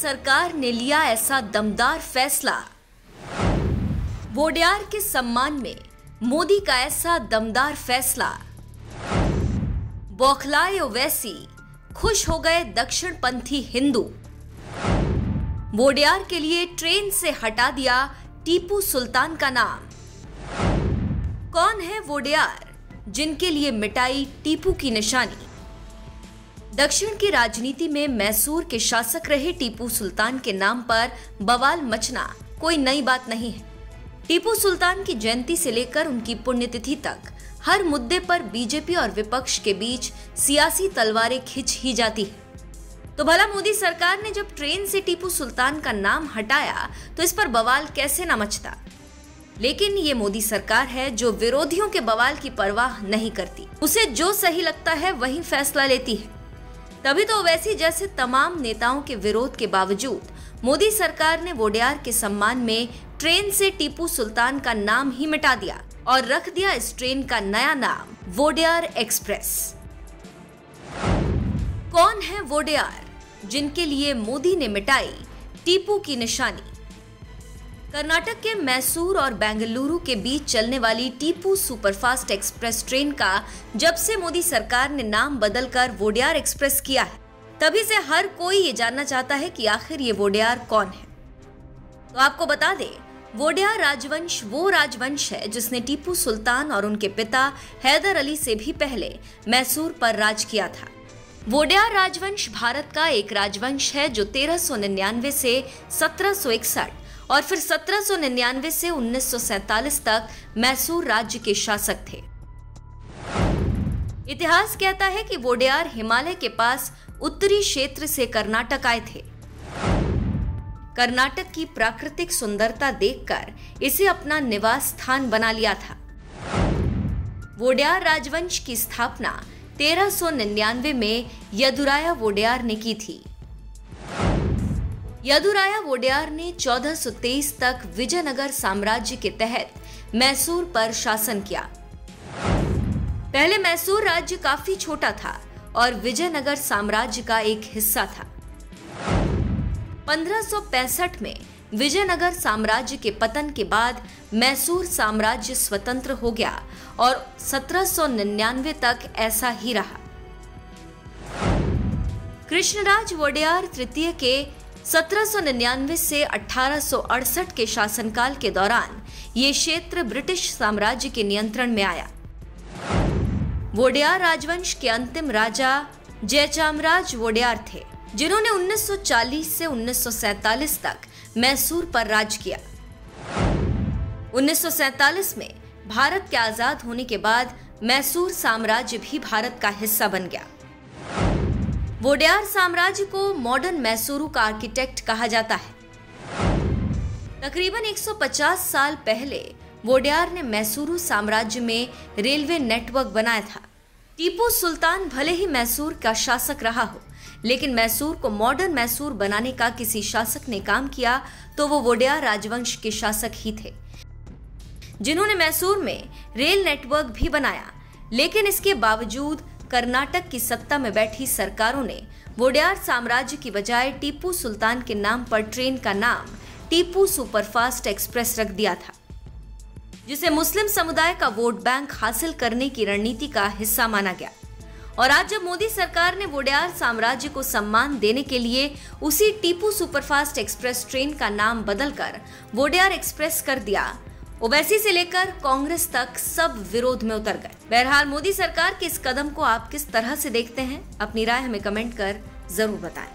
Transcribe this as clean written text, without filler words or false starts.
सरकार ने लिया ऐसा दमदार फैसला। वोडेयार के सम्मान में मोदी का ऐसा दमदार फैसला। बौखलाए ओवैसी, खुश हो गए दक्षिणपंथी हिंदू। वोडेयार के लिए ट्रेन से हटा दिया टीपू सुल्तान का नाम। कौन है वोडेयार जिनके लिए मिटाई टीपू की निशानी? दक्षिण की राजनीति में मैसूर के शासक रहे टीपू सुल्तान के नाम पर बवाल मचना कोई नई बात नहीं है। टीपू सुल्तान की जयंती से लेकर उनकी पुण्यतिथि तक हर मुद्दे पर बीजेपी और विपक्ष के बीच सियासी तलवारें खिंच ही जाती है। तो भला मोदी सरकार ने जब ट्रेन से टीपू सुल्तान का नाम हटाया तो इस पर बवाल कैसे न मचता। लेकिन ये मोदी सरकार है जो विरोधियों के बवाल की परवाह नहीं करती। उसे जो सही लगता है वही फैसला लेती है। तभी तो ओवैसी जैसे तमाम नेताओं के विरोध के बावजूद मोदी सरकार ने वोडेयार के सम्मान में ट्रेन से टीपू सुल्तान का नाम ही मिटा दिया और रख दिया इस ट्रेन का नया नाम वोडेयार एक्सप्रेस। कौन है वोडेयार जिनके लिए मोदी ने मिटाई टीपू की निशानी? कर्नाटक के मैसूर और बेंगलुरु के बीच चलने वाली टीपू सुपरफास्ट एक्सप्रेस ट्रेन का जब से मोदी सरकार ने नाम बदलकर वोडेयार एक्सप्रेस किया है, तभी से हर कोई ये जानना चाहता है कि आखिर ये वोडेयार कौन है। तो आपको बता दें, वोडेयार राजवंश वो राजवंश है जिसने टीपू सुल्तान और उनके पिता हैदर अली से भी पहले मैसूर पर राज किया था। वोडेयार राजवंश भारत का एक राजवंश है जो 1399 से 1761 और फिर 1799 से 1947 तक मैसूर राज्य के शासक थे। इतिहास कहता है कि वोडेयार हिमालय के पास उत्तरी क्षेत्र से कर्नाटक आए थे। कर्नाटक की प्राकृतिक सुंदरता देखकर इसे अपना निवास स्थान बना लिया था। वोडेयार राजवंश की स्थापना 1399 में यदुराया वोडेयार ने की थी। यदुराया वोडेयार ने 1423 तक विजयनगर साम्राज्य के तहत मैसूर पर शासन किया। पहले मैसूर राज्य काफी छोटा था और विजयनगर साम्राज्य का एक हिस्सा था। 1565 में विजयनगर साम्राज्य के पतन के बाद मैसूर साम्राज्य स्वतंत्र हो गया और 1799 तक ऐसा ही रहा। कृष्णराज वोडेयार तृतीय के 1799 से 1868 के शासनकाल के दौरान ये क्षेत्र ब्रिटिश साम्राज्य के नियंत्रण में आया। वोडेयार राजवंश के अंतिम राजा जयचामराज वोडेयार थे, जिन्होंने 1940 से 1947 तक मैसूर पर राज किया। 1947 में भारत के आजाद होने के बाद मैसूर साम्राज्य भी भारत का हिस्सा बन गया। वोडेयार साम्राज्य को मॉडर्न मैसूरू का आर्किटेक्ट कहा जाता है। तकरीबन 150 साल पहले वोडेयार ने मैसूरू साम्राज्य में रेलवे नेटवर्क बनाया था। टीपू सुल्तान भले ही मैसूर का शासक रहा हो, लेकिन मैसूर को मॉडर्न मैसूर बनाने का किसी शासक ने काम किया तो वो वोडेयार राजवंश के शासक ही थे, जिन्होंने मैसूर में रेल नेटवर्क भी बनाया। लेकिन इसके बावजूद कर्नाटक की सत्ता में बैठी सरकारों ने वोडेयार साम्राज्य की बजाय टीपू सुल्तान के नाम पर ट्रेन का नाम टीपू सुपरफास्ट एक्सप्रेस रख दिया था, जिसे मुस्लिम समुदाय का वोट बैंक हासिल करने की रणनीति का हिस्सा माना गया। और आज जब मोदी सरकार ने वोडेयार साम्राज्य को सम्मान देने के लिए उसी टीपू सुपरफास्ट एक्सप्रेस ट्रेन का नाम बदलकर वोडेयार एक्सप्रेस कर दिया, ओवैसी से लेकर कांग्रेस तक सब विरोध में उतर गए। बहरहाल मोदी सरकार के इस कदम को आप किस तरह से देखते हैं? अपनी राय हमें कमेंट कर जरूर बताएं।